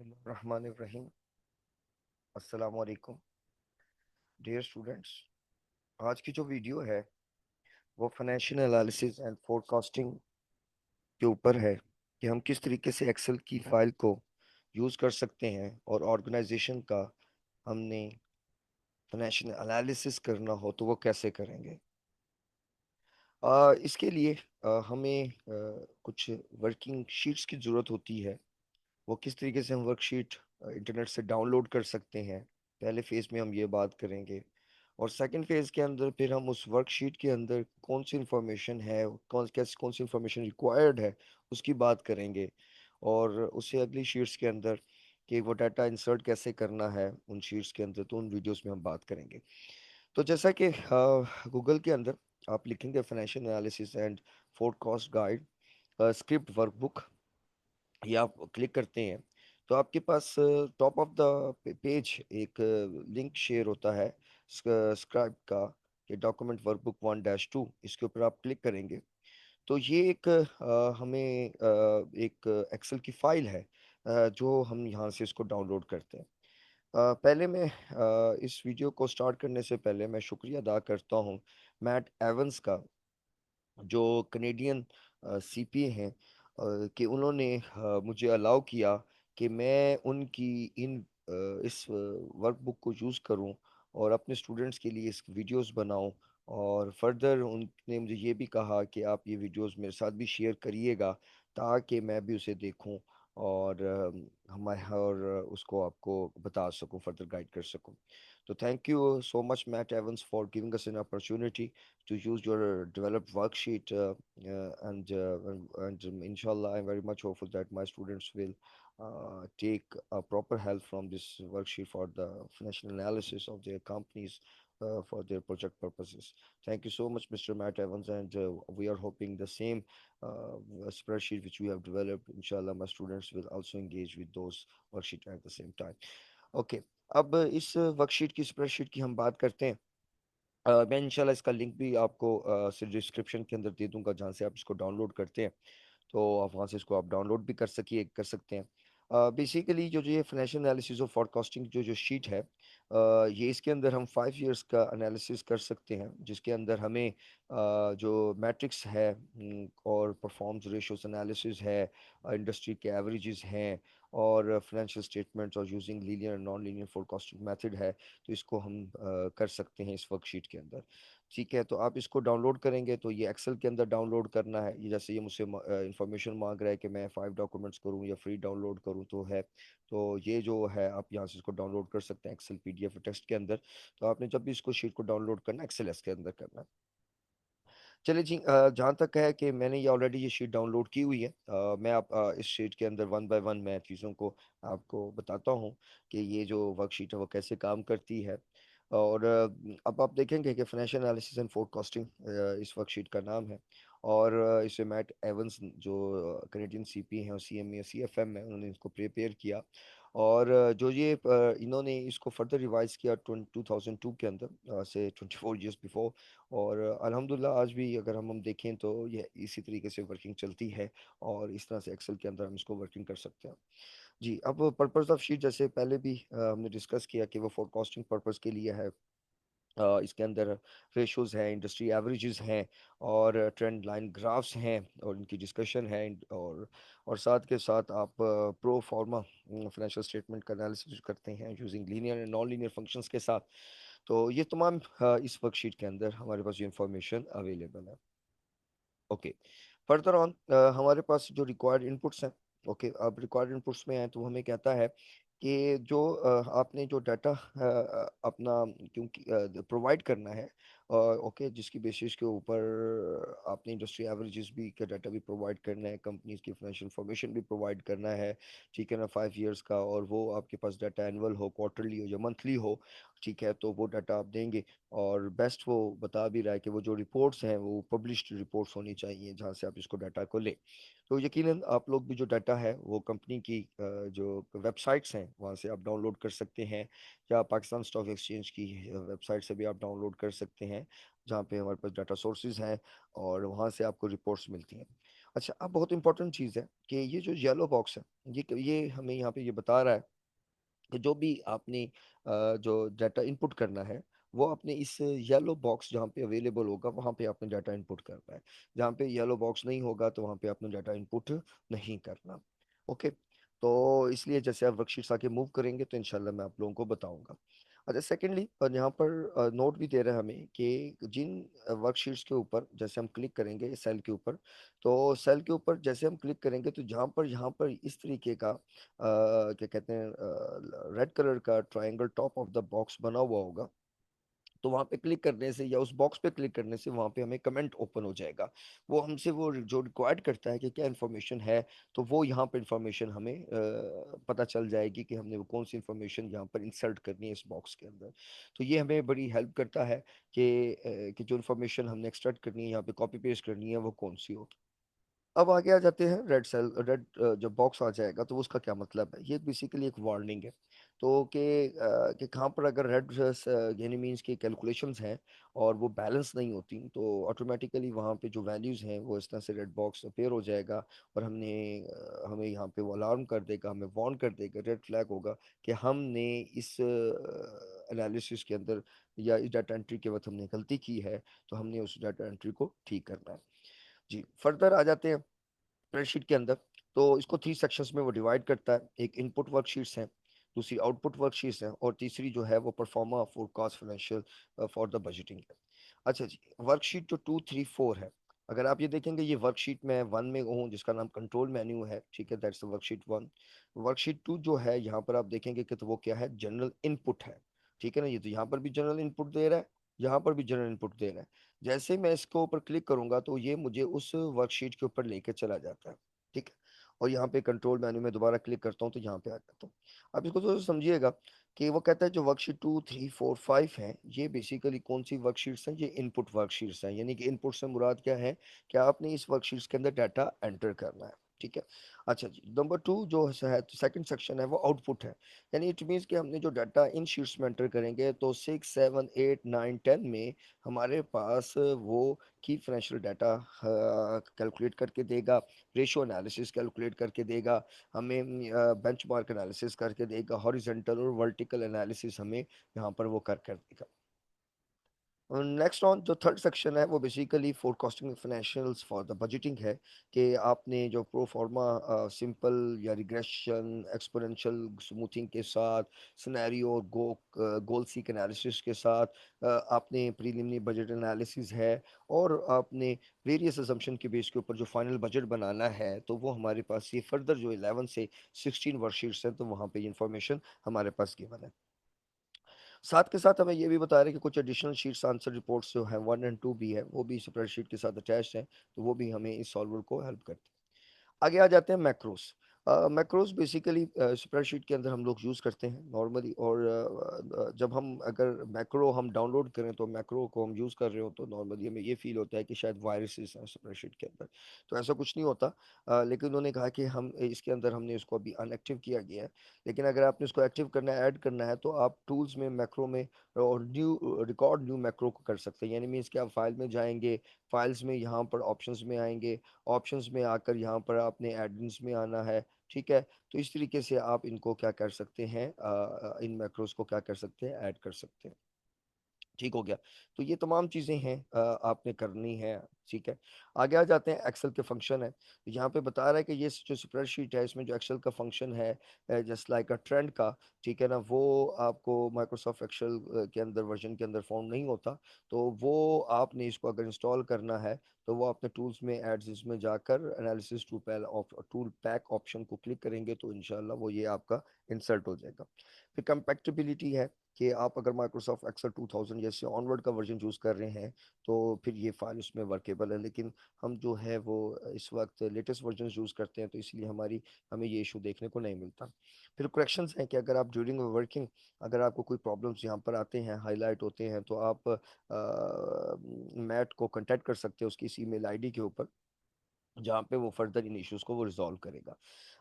बिस्मिल्लाहिर्रहमानिर्रहीम। अस्सलाम वालेकुम डियर स्टूडेंट्स। आज की जो वीडियो है वो फाइनेंशियल एनालिसिस एंड फोरकास्टिंग के ऊपर है कि हम किस तरीके से एक्सेल की फाइल को यूज़ कर सकते हैं और ऑर्गेनाइजेशन का हमने फाइनेंशियल एनालिसिस करना हो तो वो कैसे करेंगे। इसके लिए हमें कुछ वर्किंग शीट्स की ज़रूरत होती है। वो किस तरीके से हम वर्कशीट इंटरनेट से डाउनलोड कर सकते हैं, पहले फेज़ में हम ये बात करेंगे। और सेकंड फेज़ के अंदर फिर हम उस वर्कशीट के अंदर कौन सी इंफॉर्मेशन है, कौन सी इंफॉर्मेशन रिक्वायर्ड है, उसकी बात करेंगे। और उससे अगली शीट्स के अंदर कि वो डाटा इंसर्ट कैसे करना है उन शीट्स के अंदर, तो उन वीडियोस में हम बात करेंगे। तो जैसा कि गूगल के अंदर आप लिखेंगे financial analysis and forecast guide script workbook, ये आप क्लिक करते हैं तो आपके पास टॉप ऑफ द पेज एक लिंक शेयर होता है स्क्राइब का, कि डॉक्यूमेंट वर्कबुक 1-2, इसके ऊपर आप क्लिक करेंगे तो ये एक हमें एक एक्सेल की फाइल है, जो हम यहाँ से इसको डाउनलोड करते हैं। पहले मैं इस वीडियो को स्टार्ट करने से पहले मैं शुक्रिया अदा करता हूँ मैट एवंस का, जो कनेडियन सीपीए हैं, कि उन्होंने मुझे अलाउ किया कि मैं उनकी इन इस वर्कबुक को यूज़ करूं और अपने स्टूडेंट्स के लिए इस वीडियोस बनाऊं। और फर्दर उनने मुझे ये भी कहा कि आप ये वीडियोस मेरे साथ भी शेयर करिएगा ताकि मैं भी उसे देखूं और उसको आपको बता सकूं, फर्दर गाइड कर सकूं। तो thank you so much, Matt Evans, for giving us an opportunity to use your developed worksheet. And inshallah, I'm very much hopeful that my students will take proper help from this worksheet for the financial analysis of their companies for their project purposes. Thank you so much, Mr. Matt Evans, and we are hoping the same spreadsheet which we have developed. Inshallah, my students will also engage with those worksheet at the same time. Okay, अब इस worksheet की spreadsheet की हम बात करते हैं। मैं इंशाल्लाह इसका लिंक भी आपको डिस्क्रिप्शन के अंदर दे दूंगा, जहाँ से आप इसको डाउनलोड करते हैं तो आप वहाँ से इसको आप डाउनलोड भी कर सकते हैं। बेसिकली जो ये फाइनेंशियल एनालिसिस और फोरकास्टिंग जो शीट है, ये इसके अंदर हम 5 इयर्स का एनालिसिस कर सकते हैं, जिसके अंदर हमें जो मैट्रिक्स है, और परफॉर्म्स रेशियोस एनालिसिस है, इंडस्ट्री के एवरेजेस हैं, और फाइनेंशियल स्टेटमेंट्स और using linear and non linear forecasting method है, तो इसको हम कर सकते हैं इस वर्कशीट के अंदर। ठीक है, तो आप इसको डाउनलोड करेंगे तो ये एक्सेल के अंदर डाउनलोड करना है। ये जैसे ये मुझसे इंफॉर्मेशन मांग रहा है कि मैं 5 डॉक्यूमेंट्स करूँ या फ्री डाउनलोड करूँ, तो है तो ये जो है आप यहाँ से इसको डाउनलोड कर सकते हैं एक्सेल पीडीएफ टेक्स्ट के अंदर। तो आपने जब भी इसको शीट को डाउनलोड करना है, एक्सेल एस के अंदर करना है। चलिए जी, जहाँ तक है कि मैंने ये ऑलरेडी ये शीट डाउनलोड की हुई है। मैं आप इस शीट के अंदर वन बाय वन मैं चीज़ों को आपको बताता हूँ कि ये जो वर्कशीट है वो कैसे काम करती है। और अब आप देखेंगे कि फाइनेंशियल एनालिसिस एंड फोरकास्टिंग इस वर्कशीट का नाम है। और इसे मैट एवंस, जो कनेडियन सीपी हैं और सीएमए सीएफएम है, उन्होंने इसको प्रिपेयर किया। और जो ये इन्होंने इसको फर्दर रिवाइज किया 2002 के अंदर, से 24 ईयर्स बिफोर। और अल्हम्दुलिल्लाह आज भी अगर हम देखें तो ये इसी तरीके से वर्किंग चलती है, और इस तरह से एक्सेल के अंदर हम इसको वर्किंग कर सकते हैं। जी, अब पर्पस ऑफ शीट जैसे पहले भी हमने डिस्कस किया कि वो फोरकास्टिंग पर्पस के लिए है। इसके अंदर रेशोज हैं, इंडस्ट्री एवरेजेस हैं, और ट्रेंड लाइन ग्राफ्स हैं, और इनकी डिस्कशन है। और साथ के साथ आप प्रो फॉर्मा फाइनेंशियल स्टेटमेंट का एनालिसिस करते हैं using linear and non linear functions के साथ। तो ये तमाम इस वर्कशीट के अंदर हमारे पास ये इंफॉर्मेशन अवेलेबल है। ओके, फर्दर ऑन हमारे पास जो रिक्वायर्ड इनपुट्स हैं। ओके, अब रिक्वायर्ड इनपुट्स में है तो हमें कहता है कि जो आपने जो डाटा अपना क्योंकि प्रोवाइड करना है, ओके, जिसकी बेसिस के ऊपर आपने इंडस्ट्री एवरेजेस भी का डाटा भी प्रोवाइड करना है, कंपनीज की फाइनेंशियल इंफॉर्मेशन भी प्रोवाइड करना है। ठीक है ना, 5 इयर्स का, और वो आपके पास डाटा एनुअल हो, क्वार्टरली हो या मंथली हो। ठीक है, तो वो डाटा आप देंगे। और बेस्ट वो बता भी रहा है कि वो जो रिपोर्ट्स हैं वो पब्लिश्ड रिपोर्ट्स होनी चाहिए, जहाँ से आप इसको डाटा को लें। तो यकीनन आप लोग भी जो डाटा है वो कंपनी की जो वेबसाइट्स हैं वहाँ से आप डाउनलोड कर सकते हैं, या पाकिस्तान स्टॉक एक्सचेंज की वेबसाइट से भी आप डाउनलोड कर सकते हैं, जहाँ पे हमारे पास डाटा सोर्सेज हैं और वहाँ से आपको रिपोर्ट्स मिलती हैं। अच्छा, अब बहुत इंपॉर्टेंट चीज़ है कि ये जो येलो बॉक्स है, ये हमें यहाँ पे ये बता रहा है कि जो भी आपने जो डाटा इनपुट करना है, वो आपने इस येलो बॉक्स जहाँ पे अवेलेबल होगा वहाँ पे आपने डाटा इनपुट करना है। जहाँ पे येलो बॉक्स नहीं होगा तो वहाँ पे आपने डाटा इनपुट नहीं करना। ओके, तो इसलिए जैसे आप वर्कशीट्स आके मूव करेंगे तो इंशाल्लाह मैं आप लोगों को बताऊंगा। अच्छा, सेकेंडली और यहाँ पर नोट भी दे रहे हैं हमें कि जिन वर्कशीट्स के ऊपर जैसे हम क्लिक करेंगे सेल के ऊपर, तो सेल के ऊपर जैसे हम क्लिक करेंगे तो जहाँ पर इस तरीके का क्या कहते हैं रेड कलर का triangle top of the box बना हुआ होगा, तो वहां पे क्लिक करने से या उस बॉक्स पे क्लिक करने से वहां पे हमें कमेंट ओपन हो जाएगा। वो हमसे वो जो रिक्वायर्ड करता है कि क्या इन्फॉर्मेशन है, तो वो यहाँ पर इन्फॉर्मेशन हमें पता चल जाएगी कि हमने वो कौन सी इन्फॉर्मेशन यहाँ पर इंसर्ट करनी है इस बॉक्स के अंदर। तो ये हमें बड़ी हेल्प करता है कि जो इन्फॉर्मेशन हमने एक्सट्रैक्ट करनी है यहाँ पे कॉपी पेस्ट करनी है वो कौन सी होगी। अब आगे आ जाते हैं रेड सेल रेड जब बॉक्स आ जाएगा तो उसका क्या मतलब है, ये बेसिकली एक वार्निंग है। तो कि कहाँ पर अगर रेड यानी मीन्स की कैलकुलेशंस हैं और वो बैलेंस नहीं होती तो ऑटोमेटिकली वहाँ पे जो वैल्यूज़ हैं वो इस तरह से रेड बॉक्स अपेयर हो जाएगा। और हमें यहाँ पे वो अलार्म कर देगा, हमें वार्न कर देगा, रेड फ्लैग होगा कि हमने इस एनालिसिस के अंदर या इस डाटा एंट्री के वक्त हमने गलती की है, तो हमने उस डाटा एंट्री को ठीक करना है। जी, फर्दर आ जाते हैं स्प्रेडशीट के अंदर। तो इसको 3 सेक्शंस में वो डिवाइड करता है। एक इनपुट वर्कशीट्स हैं, दूसरी आउटपुट वर्कशीट्स हैं और तीसरी जो है वो pro forma forecast financial for the budgeting है। अच्छा जी, वर्कशीट जो 2, 3, 4 है, अगर आप ये देखेंगे ये वर्कशीट में वन में हूँ जिसका नाम कंट्रोल मेन्यू है, ठीक है, दैट्स वर्कशीट 1। वर्कशीट 2 जो है यहाँ पर आप देखेंगे कि तो वो क्या है, जनरल इनपुट है। ठीक है ना, ये तो यहाँ पर भी जनरल इनपुट दे रहा है, यहाँ पर भी जनरल इनपुट दे रहा है। जैसे मैं इसको ऊपर क्लिक करूंगा तो ये मुझे उस वर्कशीट के ऊपर लेके चला जाता है। ठीक है, और यहाँ पे कंट्रोल मेन्यू में दोबारा क्लिक करता हूँ तो यहाँ पे आ जाता हूँ। अब इसको तो समझिएगा कि वो कहता है जो वर्कशीट 2, 3, 4, 5 है, ये बेसिकली कौन सी वर्कशीट्स हैं, ये इनपुट वर्कशीट्स हैं। यानी कि इनपुट से मुराद क्या है कि आपने इस वर्कशीट्स के अंदर डाटा एंटर करना है। ठीक है। अच्छा जी, नंबर 2 जो है सेकंड सेक्शन है वो आउटपुट है। यानी इट मीन्स कि हमने जो डाटा इन शीट्स में एंटर करेंगे तो 6, 7, 8, 9, 10 में हमारे पास वो की फाइनेंशियल डाटा कैलकुलेट करके देगा, रेशो एनालिसिस कैलकुलेट करके देगा, हमें बेंचमार्क एनालिसिस करके देगा, हॉरिजॉन्टल और वर्टिकल एनालिसिस हमें यहाँ पर वो कर देगा। नेक्स्ट ऑन जो थर्ड सेक्शन है वो basically forecasting financials for the budgeting है कि आपने जो प्रो फॉर्मा सिंपल या रिग्रेशन एक्सपोनेंशियल स्मूथिंग के साथ सिनेरियो गोल सीक एनालिसिस के साथ आपने प्रीलिमिनरी बजट एनालिसिस है और आपने वेरियस असम्पशन के बेस के ऊपर जो फाइनल बजट बनाना है, तो वो हमारे पास ये फर्दर जो 11 से 16 वर्कशीट्स हैं तो वहाँ पे इंफॉर्मेशन हमारे पास गिवन है। साथ के साथ हमें ये भी बता रहे हैं कि कुछ एडिशनल शीट्स आंसर रिपोर्ट्स जो हैं 1 और 2 भी है, वो भी स्प्रेडशीट के साथ अटैच हैं, तो वो भी हमें इस सॉल्वर को हेल्प करते हैं। आगे आ जाते हैं मैक्रोस। मैक्रोस बेसिकली स्प्रेडशीट के अंदर हम लोग यूज़ करते हैं नॉर्मली। और जब हम अगर मैक्रो हम डाउनलोड करें तो मैक्रो को हम यूज़ कर रहे हो तो नॉर्मली हमें ये फील होता है कि शायद वायरसेस हैं स्प्रेडशीट के अंदर। तो ऐसा कुछ नहीं होता। लेकिन उन्होंने कहा कि हम इसके अंदर हमने इसको अभी अनएक्टिव किया गया है। लेकिन अगर आपने इसको एक्टिव करना है, ऐड करना है, तो आप टूल्स में मैक्रो में और न्यू रिकॉर्ड न्यू मैक्रो को कर सकते हैं। यानी मीन्स कि आप फाइल में जाएंगे, फाइल्स में यहाँ पर ऑप्शंस में आएंगे, ऑप्शंस में आकर यहाँ पर आपने एडमिन्स में आना है। ठीक है, तो इस तरीके से आप इनको क्या कर सकते हैं, इन मैक्रोस को क्या कर सकते हैं, ऐड कर सकते हैं। ठीक हो गया। तो ये तमाम चीज़ें हैं आपने करनी है। ठीक है, आगे आ जाते हैं एक्सेल के फंक्शन है। तो यहाँ पे बता रहा है कि ये जो स्प्रेडशीट है इसमें जो एक्सेल का फंक्शन है जस्ट लाइक अ ट्रेंड का, ठीक है ना, वो आपको माइक्रोसॉफ्ट एक्सेल के अंदर वर्जन के अंदर फाउंड नहीं होता। तो वो आपने इसको अगर इंस्टॉल करना है तो वो अपने टूल्स में एड्स में जाकर एनालिसिस टूल पैक ऑप्शन को क्लिक करेंगे तो इंशाल्लाह वो ये आपका इंसर्ट हो जाएगा। फिर कंपैटिबिलिटी है कि आप अगर माइक्रोसॉफ्ट एक्सेल 2000 जैसे ऑनवर्ड का वर्जन यूज़ कर रहे हैं तो फिर ये फाइल उसमें वर्केबल है। लेकिन हम जो है वो इस वक्त लेटेस्ट वर्जन यूज़ करते हैं तो इसलिए हमें ये इशू देखने को नहीं मिलता। फिर करेक्शंस हैं कि अगर आप ड्यूरिंग वर्किंग अगर आपको कोई प्रॉब्लम्स यहाँ पर आते हैं, हाईलाइट होते हैं, तो आप मैट को कांटेक्ट कर सकते हैं उसकी इस ईमेल आईडी के ऊपर, जहाँ पे वो फर्दर इन इश्यूज को वो रिजॉल्व करेगा।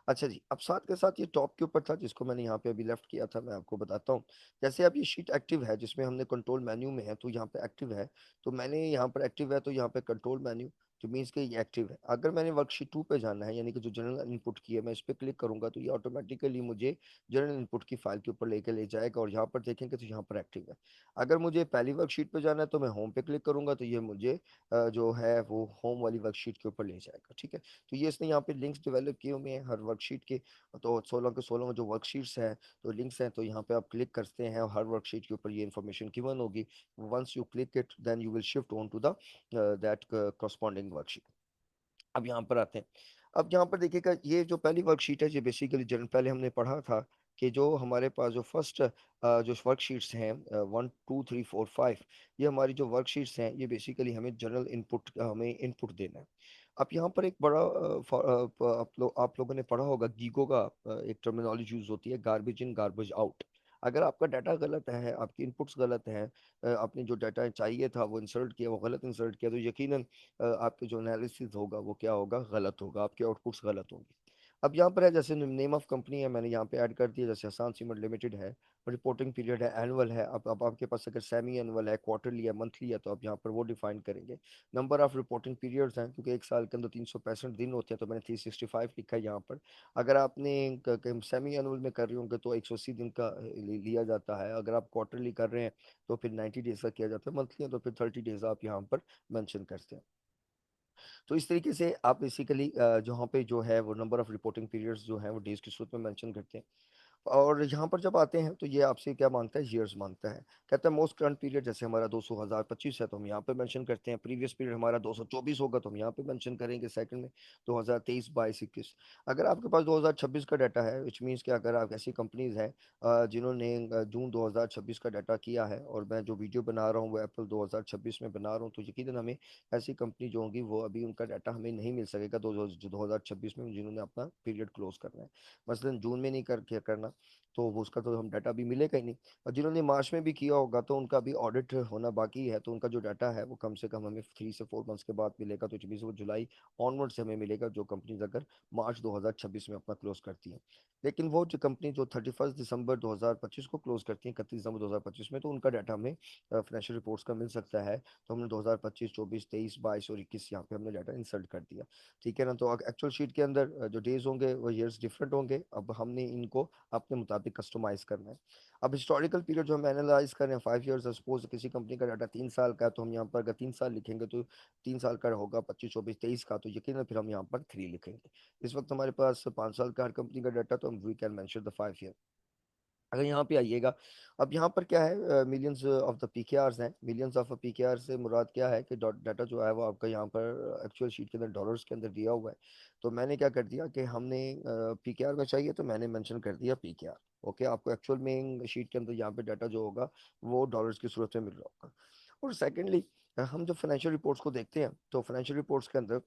अच्छा जी, अब साथ के साथ ये टॉप के ऊपर था जिसको मैंने यहाँ पे अभी लेफ्ट किया था, मैं आपको बताता हूँ। जैसे अब ये शीट एक्टिव है जिसमें हमने कंट्रोल मेन्यू में है तो यहाँ पे एक्टिव है, तो मैंने यहाँ पर एक्टिव है तो यहाँ पे कंट्रोल मेन्यू, तो मीन्स कि ये एक्टिव है। अगर मैंने वर्कशीट 2 पे जाना है, यानी कि जो जनरल इनपुट की है, मैं इस पे क्लिक करूंगा तो ये ऑटोमेटिकली मुझे जनरल इनपुट की फाइल के ऊपर लेके ले जाएगा, और यहाँ पर देखेंगे तो यहाँ पर एक्टिव है। अगर मुझे पहली वर्कशीट पे जाना है तो मैं होम पे क्लिक करूंगा, तो ये मुझे जो है वो होम वाली वर्कशीट के ऊपर ले जाएगा। ठीक है, तो ये इसने यहाँ पे लिंक्स डेवलप किए हुए हैं हर वर्कशीट के। तो 16 के 16 जो वर्कशीट्स हैं, तो लिंक्स हैं, तो यहाँ पे आप क्लिक करते हैं और हर वर्कशीट के ऊपर ये इन्फॉर्मेशन गिवन होगी। Once you click it, then you will shift on to the that corresponding worksheet. अब यहाँ पर आते हैं। अब यहाँ पर देखिएगा, ये जो पहली वर्कशीट है, ये बेसिकली जनरल, पहले हमने पढ़ा था कि जो हमारे पास जो फर्स्ट जो वर्कशीट्स हैं 1 2 3 4 5, ये हमारी जो वर्कशीट्स हैं, ये बेसिकली हमें जनरल इनपुट, हमें इनपुट देना है। अब यहाँ पर एक बड़ा आप लोगों ने पढ़ा होगा, गीगो का एक टर्मिनोलॉजी यूज होती है, गार्बेज इन गार्बेज आउट। अगर आपका डाटा गलत है, आपकी इनपुट्स गलत हैं, आपने जो डाटा चाहिए था वो इंसर्ट किया, वो गलत इंसर्ट किया, तो यकीनन आपके जो एनालिसिस होगा वो क्या होगा, गलत होगा, आपके आउटपुट्स गलत होंगे। अब यहाँ पर है, जैसे नेम ऑफ कंपनी है, मैंने यहाँ पे ऐड कर दिया, जैसे हसान सीमेंट लिमिटेड है। रिपोर्टिंग पीरियड है, एनुअल है। अब आपके पास अगर सेमी एनुअल है, क्वार्टरली है, मंथली है, तो आप यहाँ पर वो डिफाइन करेंगे। नंबर ऑफ रिपोर्टिंग पीरियड्स हैं, क्योंकि एक साल के अंदर 365 दिन होते हैं, तो मैंने 365 लिखा है यहाँ पर। अगर आपने सेमी एनुअल में कर रहे होंगे तो 180 दिन का लिया जाता है। अगर आप क्वार्टरली कर रहे हैं तो फिर 90 डेज का किया जाता है, मंथली है तो फिर 30 डेज आप यहाँ पर मेंशन करते हैं। तो इस तरीके से आप बेसिकली जहाँ पे जो है वो नंबर ऑफ रिपोर्टिंग पीरियड्स जो है वो डेज की सूरत में मेंशन करते हैं। और यहाँ पर जब आते हैं तो ये आपसे क्या मांगता है, ईयर्स मांगता है। कहता है मोस्ट करंट पीरियड, जैसे हमारा 2025 है तो हम यहाँ पे मेंशन करते हैं। प्रीवियस पीरियड हमारा 224 होगा तो हम यहाँ पे मेंशन करेंगे सेकंड में 2023 22 21। अगर आपके पास 2026 का डाटा है, विच मीन्स कि अगर आप ऐसी कंपनीज हैं जिन्होंने जून 2026 का डाटा किया है, और मैं जो वीडियो बना रहा हूँ वो अप्रैल 2026 में बना रहा हूँ, तो यकीनन हमें ऐसी कंपनी जो होंगी वो अभी उनका डाटा हमें नहीं मिल सकेगा 2026 में, जिन्होंने अपना पीरियड क्लोज करना है। मसलन जून में नहीं करना, तो वो उसका तो हम डाटा भी मिलेगा ही नहीं। और जिन्होंने मार्च में भी किया होगा तो उनका भी ऑडिट होना बाकी है, तो उनका जो डाटा है वो कम से कम हमें 3 से 4 मंथ्स के बाद मिलेगा, तो बीस वो जुलाई ऑनवर्ड से हमें मिलेगा, जो कंपनीज अगर मार्च 2026 में अपना क्लोज करती हैं। लेकिन वो जो कंपनी जो 31 दिसंबर 2025 को क्लोज करती है, 31 दिसंबर 2025 में, तो उनका डाटा हमें फाइनेंशियल रिपोर्ट्स का मिल सकता है। तो हमने 2025 24 23 22 और 21 यहाँ पे हमने डाटा इंसर्ट कर दिया। ठीक है ना, तो एक्चुअल शीट के अंदर जो डेज होंगे वो ईयर्स डिफरेंट होंगे। अब हमने इनको अपने मुताबिक कस्टमाइज करना है। अब हिस्टोरिकल पीरियड जो हम एनालाइज कर रहे हैं 5 ईयर्स, सपोज किसी कंपनी का डाटा 3 साल का है, तो हम यहाँ पर अगर 3 साल लिखेंगे तो 3 साल का होगा 25 24 23 का, तो यकीन फिर हम यहाँ पर 3 लिखेंगे। इस वक्त हमारे पास 5 साल का हर कंपनी का डाटा, तो हम we can mention the 5 year. अगर यहाँ पे आइएगा, अब यहाँ पर क्या है, मिलियंस ऑफ द पीकेआरस हैं। मिलियंस ऑफ पीकेआर से मुराद क्या है कि डाटा जो है वो आपका यहाँ पर एक्चुअल शीट के अंदर डॉलर्स के अंदर दिया हुआ है। तो मैंने क्या कर दिया कि हमने पीकेआर में चाहिए तो मैंने मेंशन कर दिया पीकेआर। ओके, आपको एक्चुअल में शीट के अंदर यहाँ पे डाटा जो होगा वो डॉलर्स की सूरत में मिल रहा होगा। और सेकेंडली, हम जब फाइनेंशियल रिपोर्ट्स को देखते हैं तो फाइनेंशियल रिपोर्ट्स के अंदर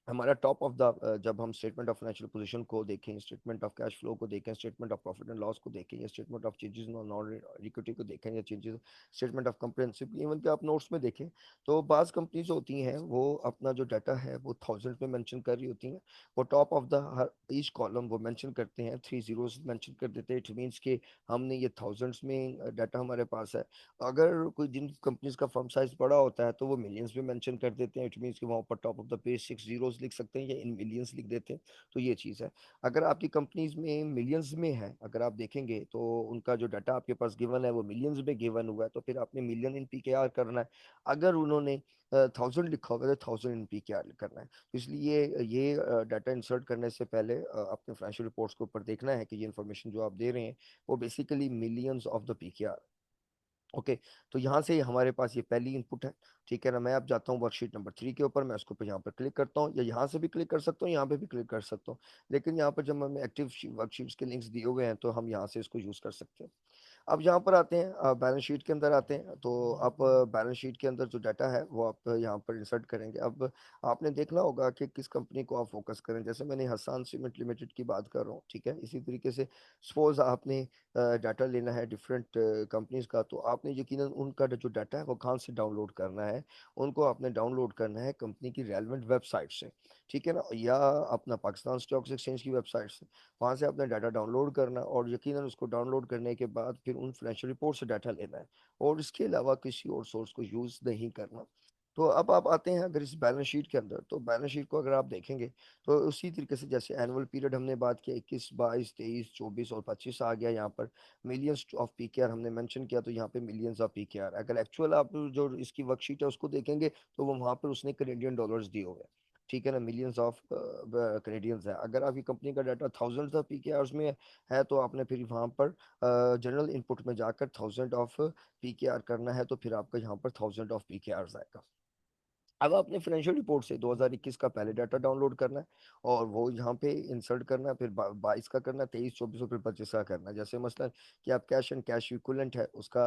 हमारा टॉप ऑफ द, जब हम स्टेटमेंट ऑफ फाइनेंशियल पोजीशन को देखें, स्टेटमेंट ऑफ कैश फ्लो को देखें, statement of profit and loss को देखें, या statement of changes in non equity को देखें, या changes statement of comprehensive, even कि आप नोट्स में देखें, तो बाज़ कंपनीज होती हैं वो अपना जो डाटा है वो थाउजेंड में मेंशन कर रही होती हैं। वो top of the her each column वो मेंशन करते हैं, 3 zeros मेंशन कर देते हैं। इट मीन्स कि हमने ये थाउजेंड्स में डाटा हमारे पास है। अगर कोई जिन कंपनीज का फर्म साइज बड़ा होता है तो वो मिलियंस में मेंशन कर देते हैं। इट मीन्स कि वहाँ पर top of the page 6 zeros लिख सकते हैं या इन मिलियंस लिख देते हैं। तो ये चीज़ है। अगर आपकी कंपनीज में मिलियंस में है, अगर आप देखेंगे तो उनका जो डाटा आपके पास गिवन है वो मिलियंस में गिवन हुआ है, तो फिर आपने मिलियन इन पीकेआर करना है। अगर उन्होंने थाउजेंड लिखा होगा तो थाउजेंड इन पीकेआर करना है। तो इसलिए ये डाटा इंसर्ट करने से पहले अपने फाइनेंशियल रिपोर्ट्स के ऊपर देखना है कि ये इन्फॉर्मेशन जो आप दे रहे हैं वो basically millions of the PKR. Okay, तो यहाँ से हमारे पास ये पहली इनपुट है। ठीक है ना, मैं अब जाता हूँ वर्कशीट नंबर 3 के ऊपर। मैं उसके ऊपर यहाँ पर क्लिक करता हूँ, या यहाँ से भी क्लिक कर सकता हूँ, यहाँ पे भी क्लिक कर सकता हूँ। लेकिन यहाँ पर जब हमें एक्टिव वर्कशीट्स के लिंक्स दिए हुए हैं तो हम यहाँ से इसको यूज़ कर सकते हैं। अब यहाँ पर आते हैं, बैलेंस शीट के अंदर आते हैं, तो आप बैलेंस शीट के अंदर जो डाटा है वो आप यहाँ पर इंसर्ट करेंगे। अब आपने देखना होगा कि किस कंपनी को आप फोकस करें। जैसे मैंने हसान सीमेंट लिमिटेड की बात कर रहा हूँ, ठीक है। इसी तरीके से सपोज आपने डाटा लेना है डिफरेंट कंपनीज का, तो आपने यकीनन उनका जो डाटा है वो कहाँ से डाउनलोड करना है। उनको आपने डाउनलोड करना है कंपनी की रेलिवेंट वेबसाइट से, ठीक है ना, या अपना पाकिस्तान स्टॉक एक्सचेंज की वेबसाइट से। वहाँ से अपना डाटा डाउनलोड करना, और यकीनन उसको डाउनलोड करने के बाद फिर उन फाइनेंशियल रिपोर्ट से डाटा लेना है, और इसके अलावा किसी और सोर्स को यूज़ नहीं करना। तो अब आप आते हैं अगर इस बैलेंस शीट के अंदर, तो बैलेंस शीट को अगर आप देखेंगे तो उसी तरीके से जैसे एनुअल पीरियड हमने बात किया 21, 22, 23, 24 और 25 आ गया यहाँ पर। मिलियंस ऑफ पीकेआर हमने मेंशन किया, तो यहाँ पे मिलियंस ऑफ पीकेआर। अगर एक्चुअल आप जो इसकी वर्कशीट है उसको देखेंगे तो वो वहाँ पर उसने कनेडियन डॉलर्स दिए हुए हैं, ठीक है ना, मिलियंस ऑफ कनेडियंस है। अगर आपकी कंपनी का डाटा थाउजेंड ऑफ पीकेआर में है तो आपने फिर वहाँ पर जनरल इनपुट में जाकर थाउजेंड ऑफ पीकेआर करना है, तो फिर आपका यहाँ पर थाउजेंड ऑफ पीकेआर आएगा। अब आपने फाइनेंशियल रिपोर्ट से 2021 का पहले डाटा डाउनलोड करना है और वो यहाँ पे इंसर्ट करना है, फिर 22 का करना है, 23, 24 और फिर 25 का करना है। जैसे मसलन कि आप कैश एंड कैश इक्विवेलेंट है उसका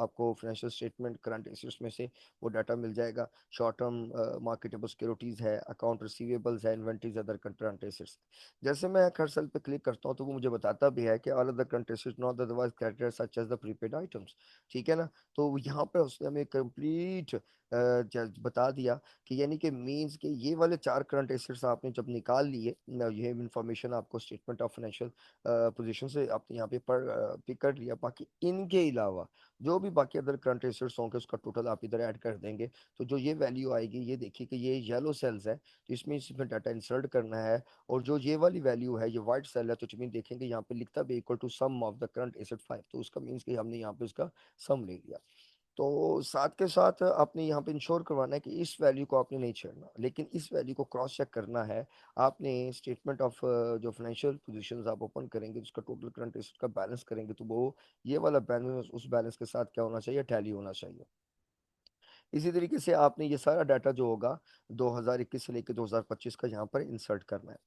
आपको फाइनेंशियल स्टेटमेंट करंट एसेट्स में से वो डाटा मिल जाएगा। शॉर्ट टर्म मार्केटेबल सिक्योरिटीज है, अकाउंट रिसीवेबल्स है, इन्वेंटरीज, अदर करंट एसेट्स। जैसे मैं हर सेल पे क्लिक करता हूँ तो वो मुझे बताता भी है कि all other current assets not otherwise character such as the prepaid items, ठीक है ना। तो यहाँ पे उसने हमें कंप्लीट बता दिया कि यानी कि मींस कि ये वाले चार करंट एसेट्स आपने जब निकाल लिए ये इंफॉर्मेशन आपको स्टेटमेंट ऑफ फाइनेंशियल पोजीशन से आपने यहाँ पे पर पिक कर लिया। बाकी इनके अलावा जो भी बाकी अदर करंट एसेट्स होंगे उसका टोटल आप इधर ऐड कर देंगे। तो जो ये वैल्यू आएगी, ये देखिए कि ये येलो सेल्स है तो इसमें इसमें डाटा इंसर्ट करना है। और जो ये वाली वैल्यू है ये व्हाइट सेल है, तो इसमें देखेंगे यहाँ पे लिखता भी equal to sum of the current asset 5, तो उसका मीन्स कि हमने यहाँ पे उसका सम ले लिया। तो साथ के साथ आपने यहाँ पे इंश्योर करवाना है कि इस वैल्यू को आपने नहीं छेड़ना, लेकिन इस वैल्यू को क्रॉस चेक करना है। आपने स्टेटमेंट ऑफ जो फाइनेंशियल पोजीशंस आप ओपन करेंगे उसका टोटल करंट एसेट का बैलेंस करेंगे तो वो ये वाला बैलेंस उस बैलेंस के साथ क्या होना चाहिए, टैली होना चाहिए। इसी तरीके से आपने ये सारा डाटा जो होगा 2021 से लेकर 2025 का यहाँ पर इंसर्ट करना है।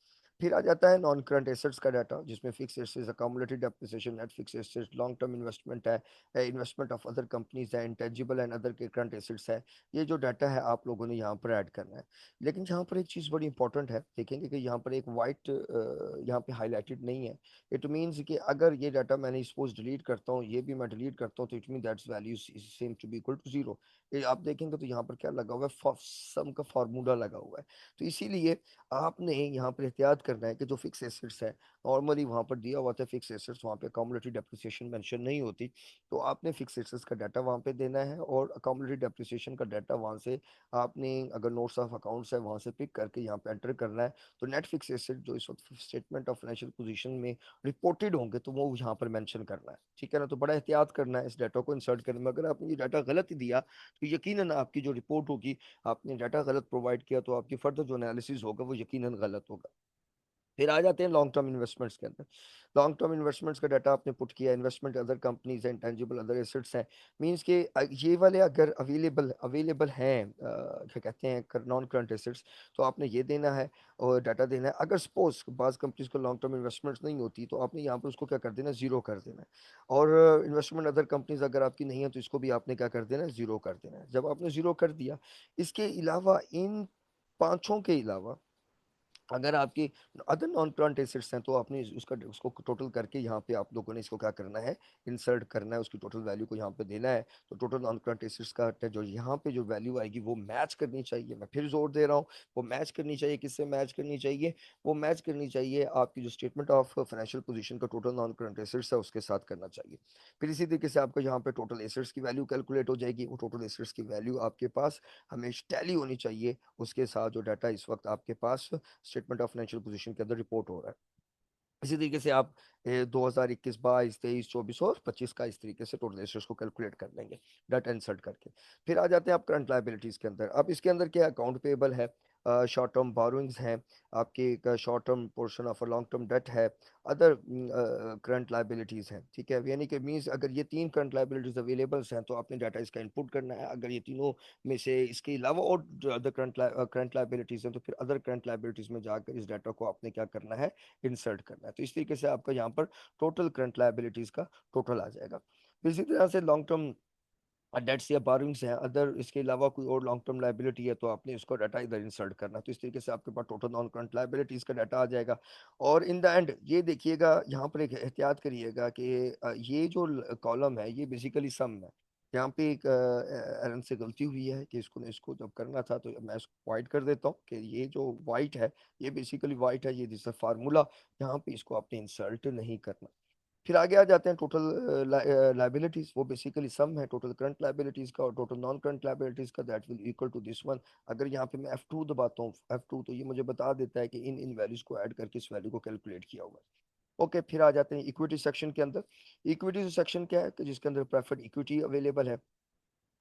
फिर आ जाता है नॉन करंट एसेट्स का डाटा, जिसमें fix assets, accumulated depreciation, net fix assets, long term investment है, इन्वेस्टमेंट ऑफ अदर कंपनीज है, इंटेंजिबल एंड अदर के करंट एसेट्स है। ये जो डाटा है आप लोगों ने यहाँ पर ऐड करना है। लेकिन यहाँ पर एक चीज़ बड़ी इंपॉर्टेंट है, देखेंगे कि यहाँ पर एक वाइट यहाँ पे हाईलाइटेड नहीं है। इट मीन्स कि अगर ये डाटा मैंने सपोज डिलीट करता हूँ, ये भी मैं डिलीट करता हूँ, तो it mean that's value same to be equal to zero. ये आप देखेंगे तो यहाँ पर क्या लगा हुआ है, सम का फार्मूला लगा हुआ है। तो इसीलिए आपने यहाँ पर एहतियात करना है कि जो फिक्स एसेट्स है नॉर्मली वहाँ पर दिया हुआ था फिक्स एसेट्स, वहाँ पे अकामुलेटेड डेप्रिसिएशन मेंशन नहीं होती। तो आपने फिक्स एसेट्स का डाटा वहाँ पे देना है और अकामुलेटेड डेप्रिसिएशन का डाटा वहाँ से आपने अगर नोट्स ऑफ अकाउंट्स है वहाँ से पिक करके यहाँ पे एंटर करना है। तो नेट फिक्स एसेट जो इस वक्त स्टेटमेंट ऑफ फाइनेंशियल पोजीशन में रिपोर्टेड होंगे तो वो यहाँ पर मेंशन करना है, ठीक है ना। तो बड़ा एहतियात करना है इस डाटा को इंसर्ट करने में। अगर आपने ये डाटा गलत दिया तो यकीनन आपकी जो रिपोर्ट होगी, आपने डाटा गलत प्रोवाइड किया तो आपकी फर्दर जो एनालिसिस होगा वो यकीनन गलत होगा। फिर आ जाते हैं लॉन्ग टर्म इन्वेस्टमेंट्स के अंदर। लॉन्ग टर्म इन्वेस्टमेंट्स का डाटा आपने पुट किया, इन्वेस्टमेंट अदर कंपनीज हैं, इंटेंजिबल अदर एसेट्स हैं। मींस के ये वाले अगर अवेलेबल अवेलेबल हैं क्या कहते हैं नॉन करंट एसेट्स, तो आपने ये देना है और डाटा देना है। अगर सपोज बाज कंपनीज को लॉन्ग टर्म इन्वेस्टमेंट्स नहीं होती तो आपने यहाँ पर उसको क्या कर देना, जीरो कर देना है। और इन्वेस्टमेंट अदर कंपनीज अगर आपकी नहीं है तो इसको भी आपने क्या कर देना है, जीरो कर देना है। जब आपने जीरो कर दिया, इसके अलावा इन पांचों के अलावा अगर आपकी अदर नॉन करंट एसेट्स हैं तो आपने उसका उसको टोटल करके यहाँ पे आप लोगों ने इसको क्या करना है, इंसर्ट करना है, उसकी टोटल वैल्यू को यहाँ पे देना है। तो टोटल नॉन करंट एसेट्स का जो यहाँ पे जो वैल्यू आएगी वो मैच करनी चाहिए। मैं फिर जोर दे रहा हूँ, वो मैच करनी चाहिए। किससे मैच करनी चाहिए, वो मैच करनी चाहिए आपकी जो स्टेटमेंट ऑफ फाइनेंशियल पोजीशन का टोटल नॉन करंट एसेट्स है उसके साथ करना चाहिए। फिर इसी तरीके से आपको यहाँ पे टोटल एसेट्स की वैल्यू कैलकुलेट हो जाएगी। वो टोटल एसेट्स की वैल्यू आपके पास हमेशा टैली होनी चाहिए उसके साथ जो डाटा इस वक्त आपके पास स्टेटमेंट ऑफ फाइनेंशियल पोजीशन के अंदर रिपोर्ट हो रहा है। इसी तरीके से आप 2021, 22, 23, 24 और 25 का इस तरीके से टोटल एसेट्स को कैलकुलेट कर लेंगे डाटा इंसर्ट करके। फिर आ जाते हैं आप करंट लाइबिलिटीज के अंदर। अब इसके अंदर क्या अकाउंट पेबल है, शॉर्ट टर्म बोरोइंग्स हैं, आपके short term portion of long term debt है, अदर करंट लाइबिलिटीज हैं, ठीक है। यानी कि मींस अगर ये तीन करंट लाइबिलिटीज अवेलेबल्स हैं तो आपने डाटा इसका इनपुट करना है। अगर ये तीनों में से इसके अलावा और अदर करंट लाइबिलिटीज हैं तो फिर अदर करंट लाइबिलिटीज में जाकर इस डाटा को आपने क्या करना है, इंसर्ट करना है। तो इस तरीके से आपका यहाँ पर टोटल करंट लायबिलिटीज का टोटल आ जाएगा। फिर इसी तरह से लॉन्ग टर्म डेट्स या बारोइंग्स हैं, अदर इसके अलावा कोई और लॉन्ग टर्म लायबिलिटी है तो आपने इसको डाटा इधर इंसर्ट करना। तो इस तरीके से आपके पास टोटल नॉन करंट लायबिलिटीज का डाटा आ जाएगा। और इन द एंड ये देखिएगा यहाँ पर एक एहतियात करिएगा कि ये जो कॉलम है ये बेसिकली सम है। यहाँ पे एक एरन से गलती हुई है कि इसको जब करना था तो मैं इसको वाइट कर देता हूँ कि ये जो वाइट है ये बेसिकली वाइट है, ये दिस फार्मूला, यहाँ पे इसको आपने इंसर्ट नहीं करना। फिर आगे आ जाते हैं टोटल लाइबिलिटीज। वो बेसिकली सम है टोटल करंट लाइबिलिटीज का और टोटल नॉन करंट लाइबिलिटीज का, that will equal to this one. अगर यहाँ पे मैं F2 दबाता हूँ, F2, तो ये मुझे बता देता है कि इन इन वैल्यूज को ऐड करके इस वैल्यू को कैलकुलेट किया हुआ है। ओके, फिर आ जाते हैं इक्विटी सेक्शन के अंदर। इक्विटी सेक्शन क्या है कि जिसके अंदर प्रेफर्ड इक्विटी अवेलेबल है।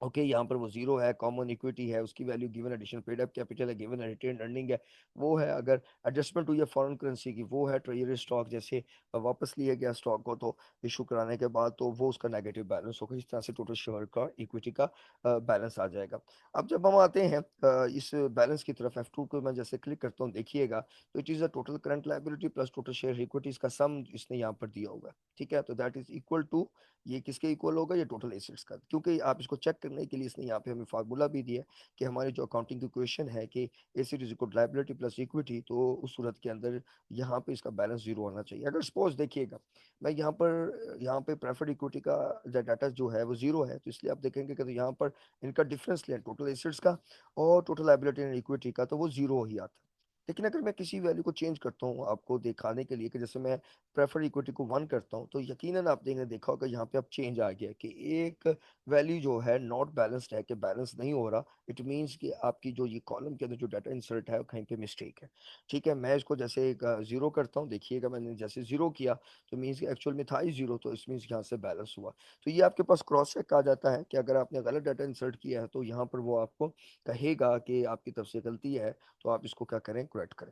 ओके, यहाँ पर वो जीरो है, कॉमन इक्विटी है, उसकी value given additional paid up capital है, गिवन रिटेन अर्निंग है वो है। अगर एडजस्टमेंट हुई है फॉरेन करेंसी की वो है ट्रेजरी स्टॉक, जैसे वापस लिया गया स्टॉक को तो इशू कराने के बाद तो वो उसका नेगेटिव बैलेंस होगा। इस तरह से टोटल शेयर का इक्विटी का बैलेंस आ जाएगा। अब जब हम आते हैं इस बैलेंस की तरफ, F2 को मैं जैसे क्लिक करता हूँ देखिएगा, तो it is a total current liability plus total share equities का सम इसने यहाँ पर दिया हुआ है। ठीक है, तो दैट इज इक्वल टू, ये किसके इक्वल होगा, ये टोटल एसेट्स का। क्योंकि आप इसको चेक करने के लिए इसने यहाँ पे हमें फार्मूला भी दिया है कि हमारी जो अकाउंटिंग की इक्वेशन है कि asset is equal liability plus equity, तो उस सूरत के अंदर यहाँ पे इसका बैलेंस जीरो होना चाहिए। अगर सपोज देखिएगा मैं यहाँ पे प्रेफर्ड इक्विटी का डाटा जो है वो जीरो है, तो इसलिए आप देखेंगे कि तो यहाँ पर इनका डिफरेंस लें टोटल एसेट्स का और टोटल लायबिलिटी एंड इक्विटी का, तो वो जीरो ही आता है। लेकिन अगर मैं किसी वैल्यू को चेंज करता हूँ आपको दिखाने के लिए कि जैसे मैं प्रेफर इक्विटी को वन करता हूँ, तो यकीनन आपने देखा होगा यहाँ पे अब चेंज आ गया कि एक वैल्यू जो है नॉट बैलेंस्ड है, कि बैलेंस नहीं हो रहा। इट मीन्स कि आपकी जो ये कॉलम के अंदर जो डाटा इंसर्ट है कहीं पे मिस्टेक है। ठीक है, मैं इसको जैसे एक जीरो करता हूँ, देखिएगा मैंने जैसे जीरो किया तो मीन्स कि एक्चुअल में था ही जीरो, तो इस मीन्स यहाँ से बैलेंस हुआ। तो ये आपके पास क्रॉस चेक आ जाता है कि अगर आपने गलत डाटा इंसर्ट किया है तो यहाँ पर वो आपको कहेगा कि आपकी तरफ से गलती है, तो आप इसको क्या करें, करेक्ट करें।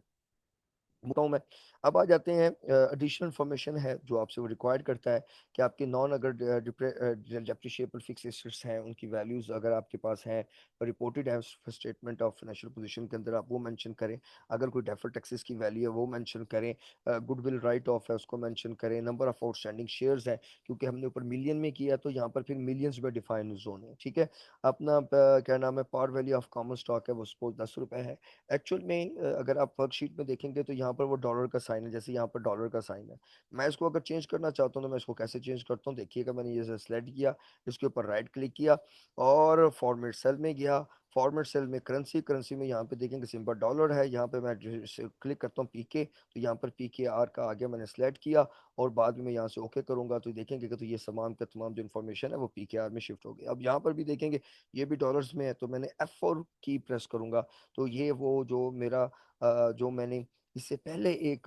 बताऊं मैं। अब आ जाते हैं एडिशनल इंफॉर्मेशन है जो आपसे वो रिक्वायर्ड करता है कि आपके नॉन अगर डेप्रिशिएबल फिक्स एसेट्स हैं उनकी वैल्यूज अगर आपके पास हैं रिपोर्टेड है स्टेटमेंट ऑफ फाइनेंशियल पोजीशन के अंदर, आप वो मेंशन करें। अगर कोई डेफर्ड टैक्सेस की वैल्यू है वो मेंशन करें। गुडविल राइट ऑफ है उसको मेंशन करें। नंबर ऑफ आउटस्टैंडिंग शेयर्स हैं, क्योंकि हमने ऊपर मिलियन में किया तो यहाँ पर फिर मिलियंस में डिफाइन जोन है। ठीक है, अपना क्या नाम है, par value of common stock है वो सपोज 10 रुपए है। एक्चुअल में अगर आप वर्कशीट में देखेंगे तो यहाँ पर वो डॉलर का साइन है, जैसे यहाँ पर डॉलर का साइन है। मैं इसको अगर चेंज करना चाहता हूँ तो मैं इसको कैसे चेंज करता हूँ, देखिएगा मैंने ये सेलेक्ट किया, इसके ऊपर राइट क्लिक किया और फॉर्मेट सेल में गया। फॉर्मेट सेल में करेंसी, करेंसी में यहाँ पे देखेंगे सिंबल डॉलर है, यहाँ पे मैं क्लिक करता हूँ पीके, तो यहाँ पर PKR का आ गया, मैंने सेलेक्ट किया और बाद में यहाँ से ओके करूंगा तो देखेंगे कि तो ये तमाम का तमाम जो इन्फॉर्मेशन है वो PKR में शिफ्ट हो गई। अब यहाँ पर भी देखेंगे ये भी डॉलर्स में है, तो मैंने F4 की प्रेस करूंगा तो ये वो जो मेरा जो मैंने इससे पहले एक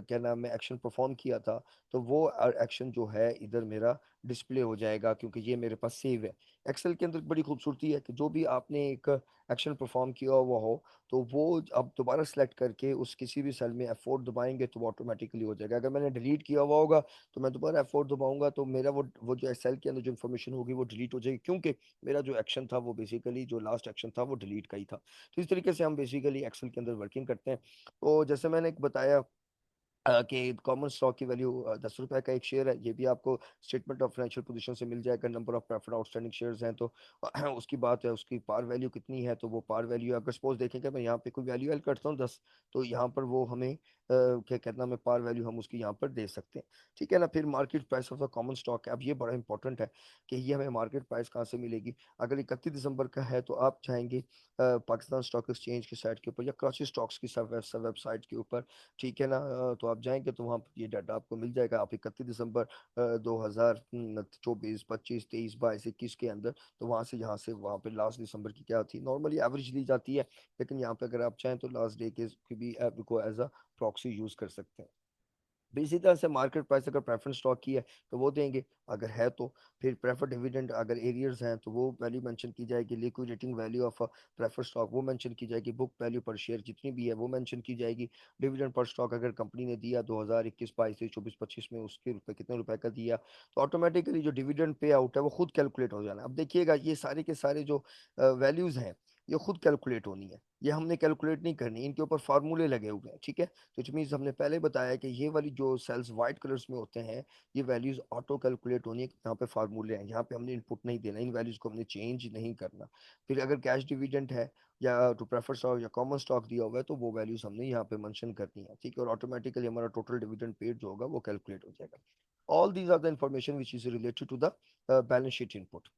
क्या नाम है एक्शन परफॉर्म किया था, तो वो एक्शन जो है इधर मेरा डिस्प्ले हो जाएगा क्योंकि ये मेरे पास सेव है। एक्सेल के अंदर बड़ी खूबसूरती है कि जो भी आपने एक एक्शन परफॉर्म किया हुआ हो तो वो अब दोबारा सेलेक्ट करके उस किसी भी सेल में F4 दबाएंगे तो वो ऑटोमेटिकली हो जाएगा। अगर मैंने डिलीट किया हुआ होगा तो मैं दोबारा F4 दबाऊंगा तो मेरा वो जो सेल के अंदर जो इन्फॉर्मेशन होगी वो डिलीट हो जाएगी, क्योंकि मेरा जो एक्शन था वो बेसिकली जो लास्ट एक्शन था वो डिलीट का ही था। तो इस तरीके से हम बेसिकली एक्सेल के अंदर वर्किंग करते हैं। तो जैसे मैंने एक बताया कि कॉमन स्टॉक की वैल्यू 10 रुपए का एक शेयर है, ये भी आपको स्टेटमेंट ऑफ फाइनेंशियल पोजीशन से मिल जाएगा। Number of preferred outstanding shares हैं तो उसकी बात है, उसकी पार वैल्यू कितनी है, तो वो पार वैल्यू अगर सपोज देखेंगे मैं यहाँ पे कोई वैल्यू एल करता हूँ 10, तो यहाँ पर वो हमें क्या कहना है पार वैल्यू हम उसकी यहाँ पर दे सकते हैं। ठीक है ना, फिर market price of the common stock है। अब ये बड़ा इंपॉर्टेंट है कि ये हमें मार्केट प्राइस कहाँ से मिलेगी। अगर 31 दिसंबर का है तो आप चाहेंगे पाकिस्तान स्टॉक एक्सचेंज की साइट के ऊपर या कराची स्टॉक्स की सब वेबसाइट के ऊपर, ठीक है ना, तो आप जाएंगे तो वहाँ पर ये डाटा आपको मिल जाएगा। आप 31 दिसंबर 2024 25 23 22 21 के अंदर, तो वहाँ से यहाँ से वहाँ पे लास्ट दिसंबर की क्या थी, नॉर्मली एवरेज ली जाती है, लेकिन यहाँ पे अगर आप चाहें तो लास्ट डे के भी ऐप को एज अ प्रॉक्सी यूज कर सकते हैं। भी इसी तरह से मार्केट प्राइस अगर प्रेफरेंस स्टॉक की है तो वो देंगे, अगर है तो फिर प्रेफर डिविडेंड अगर एरियर्स हैं तो वो वैल्यू मेंशन की जाएगी। Liquidating value of prefer stock वो मेंशन की जाएगी। बुक वैल्यू पर शेयर जितनी भी है वो मेंशन की जाएगी। डिविडेंड पर स्टॉक अगर कंपनी ने दिया 2021 22 24 25 में उसके रुपए कितने रुपए का दिया, तो ऑटोमेटिकली जो डिविडेंड पे आउट है वो खुद कैलकुलेट हो जाना है। अब देखिएगा ये सारे के सारे जो वैल्यूज हैं ये खुद कैलकुलेट होनी है, ये हमने कैलकुलेट नहीं करनी, इनके ऊपर फार्मूले लगे हुए हैं। ठीक है, तो इट मीन्स हमने पहले बताया कि ये वाली जो सेल्स व्हाइट कलर्स में होते हैं ये वैल्यूज ऑटो कैलकुलेट होनी है, यहाँ पे फार्मूले हैं, यहाँ पे हमने इनपुट नहीं देना, इन वैल्यूज को हमने चेंज नहीं करना। फिर अगर कैश डिविडेंड है या टू प्रेफर स्टॉक या कॉमन स्टॉक दिया हुआ है तो वो वैल्यूज हमने यहाँ पे मेंशन करनी है। ठीक है, और ऑटोमेटिकली हमारा टोटल डिविडेंड पेड जो होगा वो कैलकुलेट हो जाएगा। All these are the information which is related to the balance sheet input.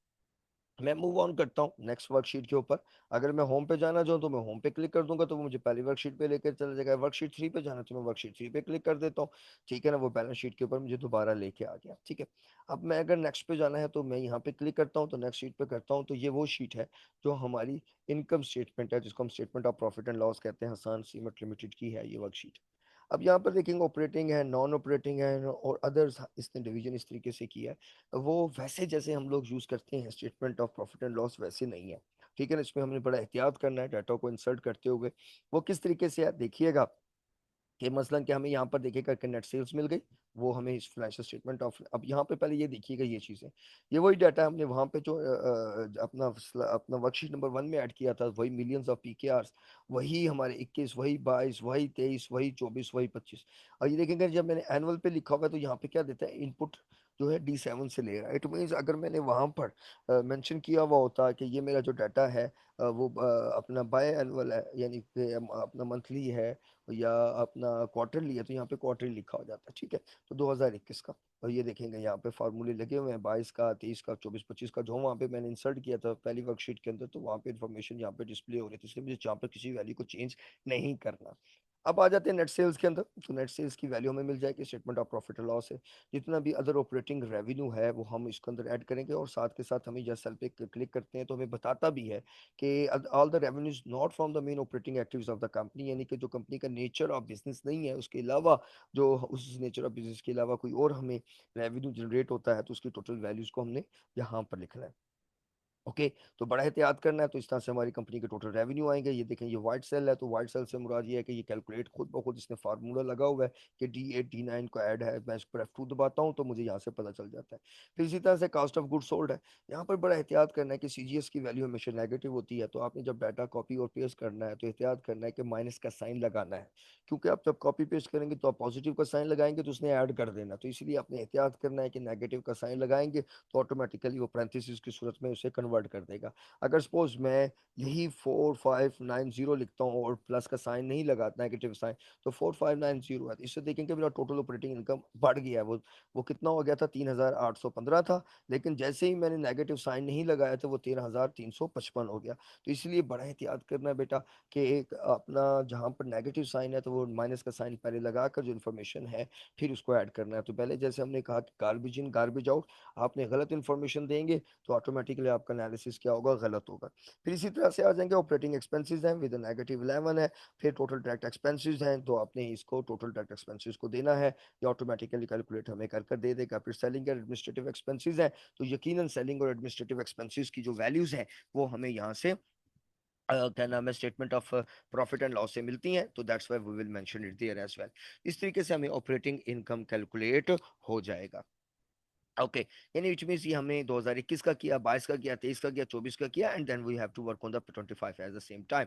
मैं मूव ऑन करता हूँ नेक्स्ट वर्कशीट के ऊपर। अगर मैं होम पे जाना चाहूँ तो मैं होम पे क्लिक कर दूंगा, तो वो मुझे पहली वर्कशीट पे लेकर चला जाएगा। वर्कशीट 3 पे जाना तो मैं वर्कशीट 3 पे क्लिक कर देता हूँ। ठीक है ना, वो बैलेंस शीट के ऊपर मुझे दोबारा लेके आ गया। ठीक है, अब मैं अगर नेक्स्ट पे जाना है तो मैं यहाँ पे क्लिक करता हूँ, तो नेक्स्ट शीट पे करता हूँ, तो ये वो शीट है जो हमारी इनकम स्टेटमेंट है, जिसको हम statement of profit and loss कहते हैं, हसान सीमेंट लिमिटेड की है ये वर्कशीट। अब यहाँ पर देखेंगे ऑपरेटिंग है, नॉन ऑपरेटिंग है और अदर्स, इसने डिवीजन इस तरीके से किया है। वो वैसे जैसे हम लोग यूज करते हैं statement of profit and loss वैसे नहीं है। ठीक है ना, इसमें हमने बड़ा एहतियात करना है डाटा को इंसर्ट करते हुए। वो किस तरीके से है देखिएगा, कि मसलन कि हमें यहाँ पर देखिएगा कि नेट सेल्स मिल गई, वो हमें इस फाइनेंशियल स्टेटमेंट ऑफ, अब यहाँ पे पहले ये देखिएगा ये चीज़ें, ये वही डाटा हमने वहाँ पे जो अपना वर्कशीट नंबर 1 में ऐड किया था, वही मिलियंस ऑफ पीकेआरस, वही हमारे 21, वही 22, वही 23, वही 24, वही 25। और ये देखेंगे जब मैंने एनुअल पे लिखा हुआ है तो यहाँ पे क्या देता है, इनपुट जो है D7 से ले रहा है। इट मीन्स अगर मैंने वहाँ पर मेंशन किया हुआ होता कि ये मेरा जो डाटा है वो अपना बाय एनुअल है, यानी कि अपना मंथली है या अपना क्वार्टरली है, तो यहाँ पे क्वार्टरली लिखा हो जाता है। ठीक है, तो 2021 का, और ये देखेंगे यहाँ पे फार्मूले लगे हुए हैं, 22 का, 23 का, 24, 25 का, जो वहाँ पे मैंने इंसर्ट किया था पहली वर्कशीट के अंदर, तो वहाँ पे इन्फॉर्मेशन यहाँ पे डिस्प्ले हो रही थी, इसलिए मुझे यहाँ पे किसी वैल्यू को चेंज नहीं करना। अब आ जाते हैं नेट सेल्स के अंदर, तो नेट सेल्स की वैल्यू हमें मिल जाएगी statement of profit and loss है। जितना भी अदर ऑपरेटिंग रेवेन्यू है वो हम इसके अंदर ऐड करेंगे, और साथ के साथ हमें जब सेल पे क्लिक करते हैं तो हमें बताता भी है कि all the revenues not from the main operating activities of the company, यानी कि जो कंपनी का नेचर ऑफ बिजनेस नहीं है उसके अलावा, जो उस नेचर ऑफ बिजनेस के अलावा कोई और हमें रेवेन्यू जनरेट होता है, तो उसकी टोटल वैल्यूज को हमने यहाँ पर लिखना है। ओके, तो बड़ा एहतियात करना है, तो इस तरह से हमारी कंपनी के टोटल रेवेन्यू आएंगे। ये देखें ये वाइट सेल है, तो वाइट सेल से मुराद ये है कि ये कैलकुलेट खुद ब खुद, इसने फार्मूला लगा हुआ है कि D8 D9 को ऐड है, मैं इस पर F2 दबाता हूँ तो मुझे यहाँ से पता चल जाता है। फिर इसी तरह से कास्ट ऑफ गुड सोल्ड है, यहाँ पर बड़ा एहतियात करना है कि CGS की वैल्यू हमेशा नेगेटिव होती है, तो आपने जब डाटा कॉपी और पेस्ट करना है तो एहतियात करना है कि माइनस का साइन लगाना है, क्योंकि आप जब कॉपी पेस्ट करेंगे तो आप पॉजिटिव का साइन लगाएंगे तो उसने ऐड कर देना, तो इसलिए आपने एहतियात करना है कि नेगेटिव का साइन लगाएंगे तो ऑटोमेटिकली वो पैरेंथेसिस की सूरत में उसे कन्वर्ट कर देगा। अगर सपोज मैं यही 4590 लिखता हूँ और प्लस का साइन नहीं लगाता, नेगेटिव साइन, तो 4590 है, तो इससे देखेंगे मेरा टोटल ऑपरेटिंग इनकम बढ़ गया है। वो कितना हो गया था, 3815 था, लेकिन जैसे ही मैंने नेगेटिव साइन नहीं लगाया था वो 13355 हो गया। तो इसलिए बड़ा एहतियात करना है बेटा, कि एक अपना जहाँ पर नेगेटिव साइन है तो वो माइनस का साइन पहले लगाकर जो इन्फॉर्मेशन है फिर उसको ऐड करना है। तो पहले जैसे हमने कहा कि गार्बेज इन गार्बेज आउट, आपने गलत इन्फॉर्मेशन देंगे तो ऑटोमेटिकली आपका एनालिसिस क्या होगा, गलत होगा। फिर इसी तरह से आ जाएंगे ऑपरेटिंग एक्सपेंसेस हैं विद -11 है, फिर टोटल डायरेक्ट एक्सपेंसेस हैं, तो आपने इसको टोटल डायरेक्ट एक्सपेंसेस को देना है, ये ऑटोमेटिकली कैलकुलेट हमें कर दे देगा। फिर सेलिंग एंड एडमिनिस्ट्रेटिव एक्सपेंसेस हैं, तो यकीनन सेलिंग और एडमिनिस्ट्रेटिव एक्सपेंसेस की जो वैल्यूज हैं वो हमें यहाँ से क्या नाम है, statement of profit and loss से मिलती हैं, तो that's why we will mention it there as well. इस तरीके से हमें ऑपरेटिंग इनकम कैलकुलेट हो जाएगा। ओके, यानी विच मीन्स ये हमने 2021 का किया, 22 का किया, 23 का किया, 24 का किया, and then we have to work on the 25 at the same time.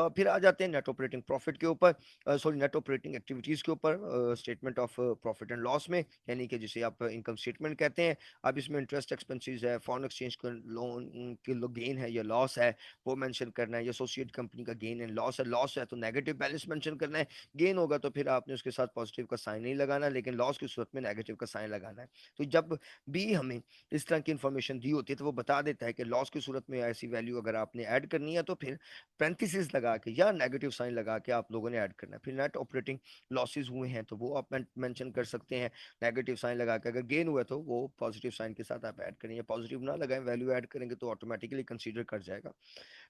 फिर आ जाते हैं नेट ऑपरेटिंग प्रॉफिट के ऊपर, सॉरी नेट ऑपरेटिंग एक्टिविटीज के ऊपर, statement of profit and loss में, यानी कि जिसे आप इनकम स्टेटमेंट कहते हैं। अब इसमें इंटरेस्ट एक्सपेंसेस है, फॉरेन एक्सचेंज का लोन के गेन है या लॉस है, वो मेंशन करना है। एसोसिएट कंपनी का गेन एंड लॉस है, लॉस है तो नेगेटिव बैलेंस मेंशन करना है, गेन होगा तो फिर आपने उसके साथ पॉजिटिव का साइन नहीं लगाना, लेकिन लॉस की सूरत में नेगेटिव का साइन लगाना है। तो जब भी हमें इस तरह की इंफॉर्मेशन दी होती है तो वो बता देता है कि लॉस की सूरत में ऐसी वैल्यू अगर आपने ऐड करनी है तो फिर पैरेंथेसिस लगा के या नेगेटिव साइन लगा के आप लोगों ने ऐड करना है। फिर नेट ऑपरेटिंग लॉसेस हुए हैं तो वो आप मेंशन कर सकते हैं नेगेटिव साइन लगा के, अगर गेन हुआ तो वो पॉजिटिव साइन के साथ आप ऐड करेंगे, पॉजिटिव ना लगाएं वैल्यू ऐड करेंगे तो ऑटोमेटिकली कंसीडर कर जाएगा।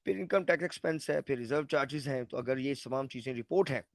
फिर इनकम टैक्स एक्सपेंस है, फिर रिजर्व चार्जेस हैं, तो अगर ये तमाम चीज़ें रिपोर्ट है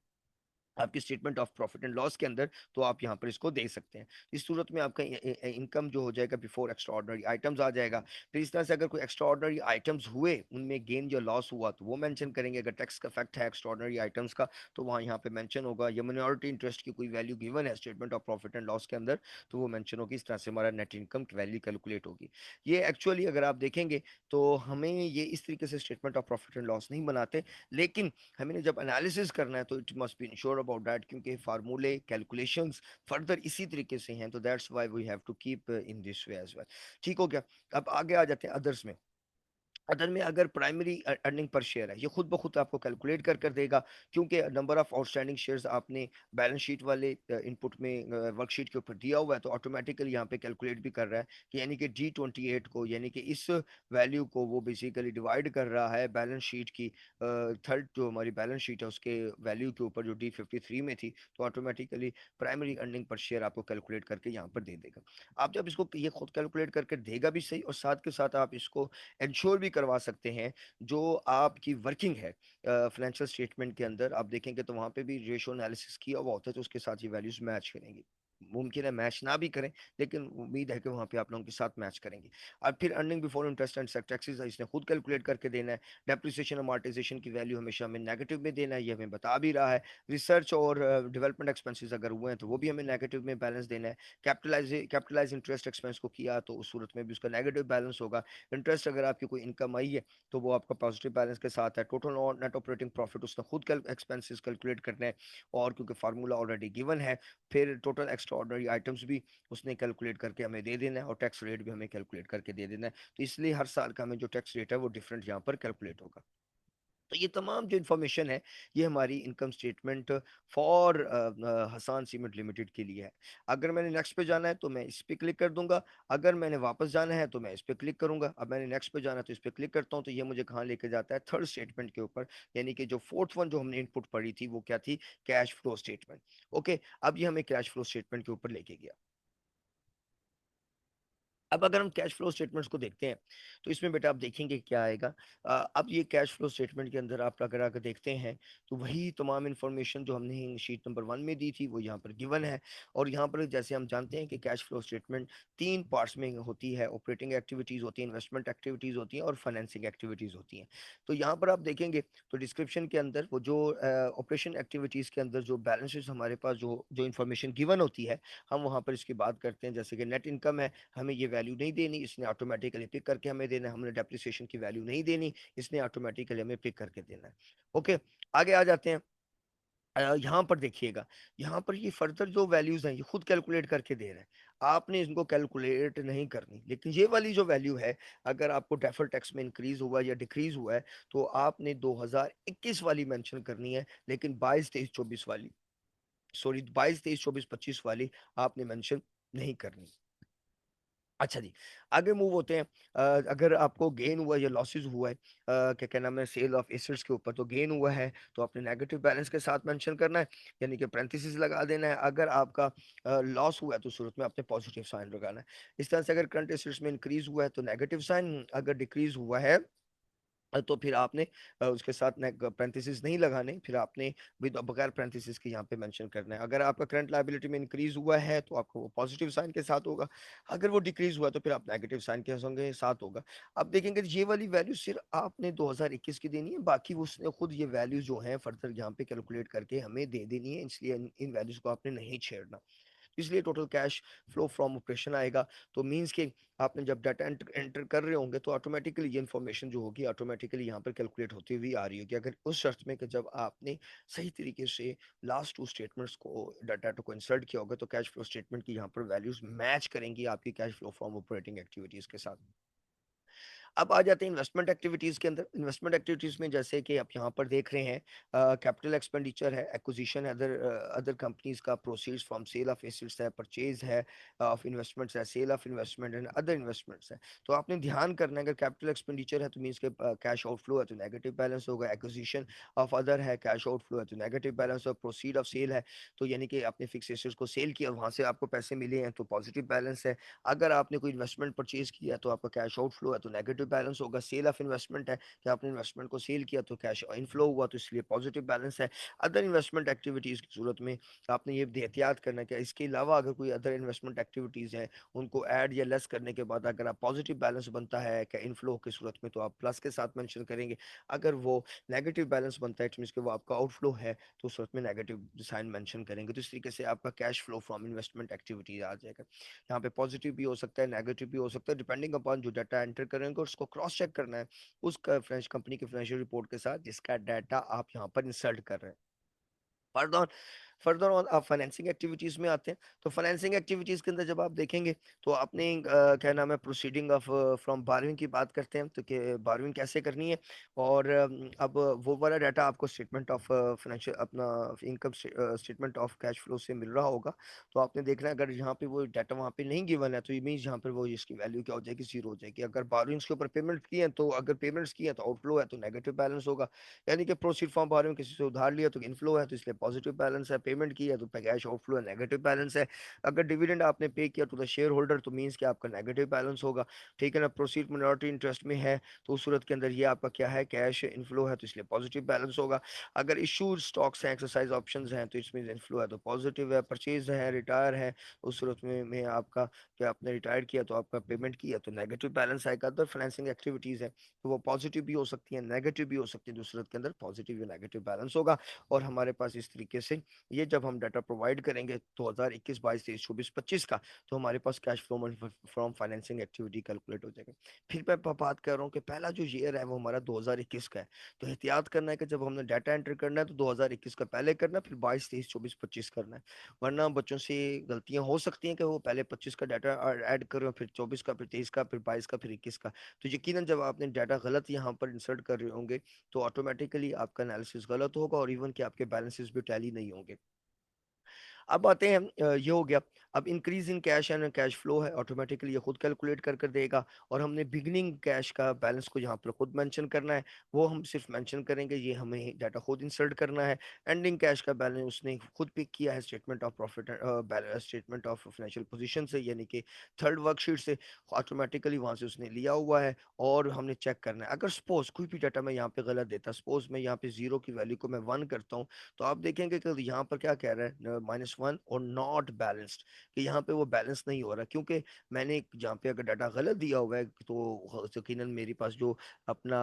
आपकी statement of profit and loss के अंदर, तो आप यहाँ पर इसको दे सकते हैं। इस सूरत में आपका इनकम जो हो जाएगा बिफोर एक्स्ट्रा ऑर्डनरी आइटम्स आ जाएगा। फिर इस तरह से अगर कोई एक्स्ट्रा ऑर्डनरी आइटम्स हुए उनमें गेन या लॉस हुआ तो वो मेंशन करेंगे। अगर टैक्स का फैक्ट है एक्स्ट्रा ऑर्डनरी आइटम्स का तो वहाँ यहाँ पे मेंशन होगा। या मिनॉरिटी इंटरेस्ट की कोई वैल्यू गिवन है statement of profit and loss के अंदर तो वो मेंशन होगी। इस तरह से हमारा नेट इनकम की वैल्यू कैलकुलेट होगी। ये एक्चुअली अगर आप देखेंगे तो हमें ये इस तरीके से statement of profit and loss नहीं बनाते, लेकिन हमें जब एनालिसिस करना है तो it must be ensure about that, क्योंकि फार्मूले कैलकुलेशंस फर्दर इसी तरीके से हैं, तो that's why we have to keep in this way as well. ठीक हो गया। अब आगे आ जाते हैं अदर्स में। अदर में अगर प्राइमरी अर्निंग पर शेयर है, ये खुद ब खुद आपको कैलकुलेट कर देगा, क्योंकि नंबर ऑफ आउटस्टैंडिंग शेयर्स आपने बैलेंस शीट वाले इनपुट में वर्कशीट के ऊपर दिया हुआ है, तो ऑटोमेटिकली यहाँ पे कैलकुलेट भी कर रहा है कि यानी कि G28 को, यानी कि इस वैल्यू को वो बेसिकली डिवाइड कर रहा है बैलेंस शीट की थर्ड जो हमारी बैलेंस शीट है उसके वैल्यू के ऊपर जो D53 में थी, तो automatically primary earning per share आपको कैलकुलेट करके यहाँ पर दे देगा। आप जब इसको ये खुद कैलकुलेट करके देगा भी सही, और साथ के साथ आप इसको इंश्योर भी करवा सकते हैं, जो आपकी वर्किंग है फाइनेंशियल स्टेटमेंट के अंदर आप देखेंगे तो वहां पे भी रेशो एनालिसिस किया हुआ होता है, तो उसके साथ ये वैल्यूज मैच करेंगी। मुमकिन है मैच ना भी करें, लेकिन उम्मीद है कि वहां पे आप लोगों के साथ मैच करेंगे। और फिर earning before interest and taxes इसने खुद कैलकुलेट करके देना है। डेप्रिसिएशन अमॉर्टाइजेशन की वैल्यू हमेशा हमें नेगेटिव में देना है, ये हमें बता भी रहा है। रिसर्च और डेवलपमेंट एक्सपेंसेस अगर हुए हैं तो वो भी हमें नेगेटिव में बैलेंस देना है। कैपिटलाइज इंटरेस्ट एक्सपेंस को किया तो उस सूरत में भी उसका नेगेटिव बैलेंस होगा। इंटरेस्ट अगर आपकी कोई इनकम आई है तो वो आपका पॉजिटिव बैलेंस के साथ है। टोटल और नेट ऑपरेटिंग प्रॉफिट उसने खुद एक्सपेंसेस कैलकुलेट करना है, और क्योंकि फार्मूला ऑलरेडी गिवन है, फिर टोटल एक्स्ट्रा ऑर्डनरी आइटम्स भी उसने कैलकुलेट करके हमें दे देना है, और टैक्स रेट भी हमें कैलकुलेट करके दे देना है। तो इसलिए हर साल का हमें जो टैक्स रेट है वो डिफरेंट यहाँ पर कैलकुलेट होगा। तो ये तमाम जो इन्फॉर्मेशन है, ये हमारी income statement for Hasan Cement Limited के लिए है। अगर मैंने नेक्स्ट पे जाना है तो मैं इस पे क्लिक कर दूंगा। अगर मैंने वापस जाना है तो मैं इस पे क्लिक करूंगा। अब मैंने नेक्स्ट पे जाना है तो इस पे क्लिक करता हूँ, तो ये मुझे कहाँ लेके जाता है, थर्ड स्टेटमेंट के ऊपर। यानी कि जो फोर्थ वन जो हमने इनपुट पढ़ी थी वो क्या थी, कैश फ्लो स्टेटमेंट। ओके, अब ये हमें कैश फ्लो स्टेटमेंट के ऊपर लेके गया। अब अगर हम कैश फ्लो स्टेटमेंट्स को देखते हैं तो इसमें बेटा आप देखेंगे क्या आएगा। अब ये कैश फ्लो स्टेटमेंट के अंदर आप अगर आकर देखते हैं तो वही तमाम इन्फॉर्मेशन जो हमने शीट नंबर 1 में दी थी वो यहाँ पर गिवन है। और यहाँ पर जैसे हम जानते हैं कि कैश फ्लो स्टेटमेंट तीन पार्ट्स में होती है, ऑपरेटिंग एक्टिविटीज़ होती है, इन्वेस्टमेंट एक्टिविटीज़ होती हैं, और फाइनेंसिंग एक्टिविटीज़ होती हैं। तो यहाँ पर आप देखेंगे तो डिस्क्रिप्शन के अंदर वो जो ऑपरेशन एक्टिविटीज़ के अंदर जो बैलेंसेस हमारे पास जो जो इन्फॉर्मेशन गिवन होती है, हम वहाँ पर इसकी बात करते हैं। जैसे कि नेट इनकम है, हमें ये वैल्यू नहीं देनी, इसने ऑटोमेटिकली पिक करके हमें देना है। हमने डेप्रिसिएशन की वैल्यू नहीं देनी, इसने ऑटोमेटिकली हमें पिक करके देना है। ओके, आगे आ जाते हैं। यहाँ पर देखिएगा, यहाँ पर ये फर्दर जो वैल्यूज हैं ये खुद कैलकुलेट करके दे रहे हैं, आपने इनको कैलकुलेट नहीं करनी। लेकिन ये वाली जो वैल्यू है, अगर आपको डेफर टैक्स में इंक्रीज हुआ या डिक्रीज हुआ है तो आपने 2021 वाली मेंशन करनी है, लेकिन 22 23 24 वाली, सॉरी 22 23 24 25 वाली आपने मेंशन नहीं करनी। अच्छा जी, आगे मूव होते हैं। अगर आपको गेन हुआ या लॉसेस हुआ है, क्या क्या नाम है, सेल ऑफ एसेट्स के ऊपर, तो गेन हुआ है तो आपने नेगेटिव बैलेंस के साथ मेंशन करना है, यानी कि पैरेंथेसिस लगा देना है। अगर आपका लॉस हुआ है तो सूरत में आपने पॉजिटिव साइन लगाना है। इस तरह से अगर करंट एसेट्स में इंक्रीज हुआ है तो नेगेटिव साइन, अगर डिक्रीज हुआ है तो फिर आपने उसके साथ पैरेंथेसिस नहीं लगाने, फिर आपने विद बगैर पैरेंथेसिस के यहाँ पे मेंशन करना है। अगर आपका करंट लायबिलिटी में इंक्रीज हुआ है तो आपको वो पॉजिटिव साइन के साथ होगा, अगर वो डिक्रीज हुआ तो फिर आप नेगेटिव साइन के होंगे साथ होगा। अब देखेंगे ये वाली वैल्यू सिर्फ आपने 2021 की देनी है, बाकी उसने खुद ये वैल्यू जो है फर्दर यहाँ पे कैलकुलेट करके हमें दे देनी है, इसलिए इन वैल्यूज को आपने नहीं छेड़ना। इसलिए total cash flow from operation आएगा। तो मींस कि आपने जब डाटा एंटर कर रहे होंगे तो ऑटोमेटिकली ये इन्फॉर्मेशन जो होगी ऑटोमेटिकली यहाँ पर कैलकुलेट होती हुई आ रही होगी, अगर उस शर्त में कि जब आपने सही तरीके से लास्ट टू स्टेटमेंट्स को डाटा को इंसर्ट किया होगा, तो कैश फ्लो स्टेटमेंट की यहाँ पर वैल्यूज मैच करेंगी आपकी cash flow from operating activities के साथ। अब आ जाते हैं इन्वेस्टमेंट एक्टिविटीज के अंदर। इन्वेस्टमेंट एक्टिविटीज में जैसे कि आप यहाँ पर देख रहे हैं, कैपिटल एक्सपेंडिचर है, एक्विजिशन है, अदर अदर कंपनीज का proceeds from sale of assets है, परचेज है ऑफ इन्वेस्टमेंट्स है, sale of investment and other investments है। तो आपने ध्यान करना है, अगर कैपिटल एक्सपेंडिचर है तो मीन्स के कैश आउटफ्लो है तो नेगेटिव बैलेंस होगा, एक्विजिशन ऑफ अदर है, कैश आउटफ्लो है तो नेगेटिव बैलेंस, और प्रोसीड ऑफ सेल है तो यानी कि आपने फिक्स एसेट्स को सेल किया वहां से आपको पैसे मिले हैं तो पॉजिटिव बैलेंस है। अगर आपने कोई इन्वेस्टमेंट परचेज किया तो आपका कैश आउटफ्लो है तो नेगेटिव बैलेंस होगा। सेल ऑफ इन्वेस्टमेंट है कि आपने इन्वेस्टमेंट को सेल किया तो कैश इनफ्लो हुआ तो इसलिए पॉजिटिव बैलेंस है। अदर इन्वेस्टमेंट एक्टिविटीज की सूरत में आपने ये एहतियात करना है कि इसके अलावा अगर कोई अदर इन्वेस्टमेंट एक्टिविटीज है उनको ऐड या लेस करने के बाद अगर आप पॉजिटिव बैलेंस बनता है कि इनफ्लो की सूरत में तो आप प्लस के साथ मेंशन करेंगे। अगर वो नेगेटिव बैलेंस बनता है इट मींस कि वो आपका आउटफ्लो है तो उस सूरत में नेगेटिव साइन मेंशन करेंगे। तो इस तरीके से आपका cash flow from investment activities आ जाएगा। यहाँ पे पॉजिटिव भी हो सकता है, नेगेटिव भी हो सकता है, डिपेंडिंग अपॉन जो डाटा एंटर करेंगे, और उसको क्रॉस चेक करना है उस फ्रेंच कंपनी की फाइनेंशियल रिपोर्ट के साथ जिसका डाटा आप यहाँ पर इंसर्ट कर रहे हैं। फर्दर ऑन आप फाइनेंसिंग एक्टिविटीज़ में आते हैं। तो फाइनेंसिंग एक्टिविटीज़ के अंदर जब आप देखेंगे तो आपने क्या नाम है, प्रोसीडिंग ऑफ फ्रॉम बोरोइंग की बात करते हैं, तो कि बोरोइंग कैसे करनी है। और अब वो वाला डाटा आपको स्टेटमेंट ऑफ फाइनेंशियल अपना income statement of cash flow से मिल रहा होगा। तो आपने देखना है, अगर यहाँ पे वो डाटा वहाँ पे नहीं गिवन है तो ये मीन्स यहाँ पर वो इसकी वैल्यू क्या हो जाएगी, जीरो हो जाएगी। अगर बोरोइंग्स के ऊपर पेमेंट की है, तो अगर पेमेंट्स की है तो आउटफ्लो है, तो नेगेटिव बैलेंस होगा। यानी कि प्रोसीड फ्रॉम बोरोइंग, किसी से उधार लिया तो इनफ्लो है, तो इसलिए पॉजिटिव बैलेंस है। पेमेंट की है तो कैश आउटफ्लो है, नेगेटिव बैलेंस है। अगर डिविडेंड आपने पे किया टू द शेयर होल्डर, तो मीन्स कि आपका नेगेटिव बैलेंस होगा। ठीक है ना। प्रोसीड मिनॉरिटी इंटरेस्ट में है, तो उस सूरत के अंदर ये आपका क्या है, कैश इनफ्लो है, तो इसलिए पॉजिटिव बैलेंस होगा। अगर इशूड स्टॉक्स हैं, एक्सरसाइज ऑप्शंस हैं, तो इसमें इनफ्लो है तो पॉजिटिव है। परचेज है, रिटायर है, उस सूरत में आपका क्या, आपने रिटायर किया तो आपका पेमेंट किया तो नेगेटिव बैलेंस आएगा। अदर फाइनेंसिंग एक्टिविटीज है तो वो पॉजिटिव भी हो सकती है, नेगेटिव भी हो सकती है। दूसरे के अंदर पॉजिटिव या नेगेटिव बैलेंस होगा। और हमारे पास इस तरीके से ये जब हम डाटा प्रोवाइड करेंगे 2021 22 23 24 25 का, तो हमारे पास cash flow from financing activity calculate हो जाएगा। फिर मैं बात कर रहा हूँ कि पहला जो ईयर है वो हमारा 2021 का है। तो एहतियात करना है कि जब हमने डाटा एंटर करना है तो 2021 का पहले करना है, फिर 22 23 24 25 करना है। वरना बच्चों से गलतियां हो सकती हैं कि वो पहले 25 का डाटा ऐड कर रहे हो, फिर 24 का, फिर 23 का, फिर 22 का, फिर 21 का। तो यकीनन जब आपने डाटा गलत यहाँ पर इंसर्ट कर रहे होंगे तो ऑटोमेटिकली आपका एनालिसिस गलत होगा, और इवन कि आपके बैलेंसेस भी टैली नहीं होंगे। अब आते हैं ये हो गया। अब increase in cash and cash flow है, ऑटोमेटिकली ये खुद कैलकुलेट कर कर देगा। और हमने बिगनिंग कैश का बैलेंस को यहाँ पर खुद मेंशन करना है, वो हम सिर्फ मेंशन करेंगे, ये हमें डाटा खुद इंसर्ट करना है। एंडिंग कैश का बैलेंस उसने खुद पिक किया है statement of profit, statement of financial position से, यानी कि थर्ड वर्कशीट से ऑटोमेटिकली वहाँ से उसने लिया हुआ है। और हमने चेक करना है, अगर सपोज कोई भी डाटा मैं यहाँ पे गलत देता, सपोज मैं यहाँ पे जीरो की वैल्यू को मैं वन करता हूँ, तो आप देखेंगे कि यहाँ पर क्या कह रहा है, -1 और नॉट बैलेंस्ड, कि यहाँ पे वो बैलेंस नहीं हो रहा, क्योंकि मैंने जहाँ पे अगर डाटा गलत दिया हुआ है तो यकीनन मेरे पास जो अपना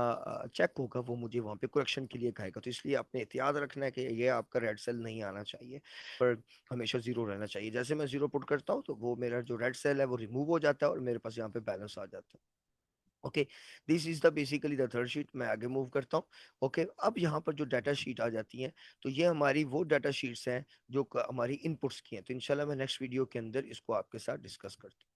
चेक होगा वो मुझे वहाँ पे करेक्शन के लिए कहेगा। तो इसलिए आपने एहतियात रखना है कि ये आपका रेड सेल नहीं आना चाहिए, पर हमेशा जीरो रहना चाहिए। जैसे मैं जीरो पुट करता हूँ तो वो मेरा जो रेड सेल है वो रिमूव हो जाता है और मेरे पास यहाँ पे बैलेंस आ जाता है। Okay, this is the basically the third sheet. मैं आगे मूव करता हूँ। ओके, अब यहाँ पर जो डाटा शीट आ जाती है, तो ये हमारी वो डाटा शीट्स हैं जो हमारी इनपुट्स की हैं। तो इंशाल्लाह मैं नेक्स्ट वीडियो के अंदर इसको आपके साथ डिस्कस करता हूँ।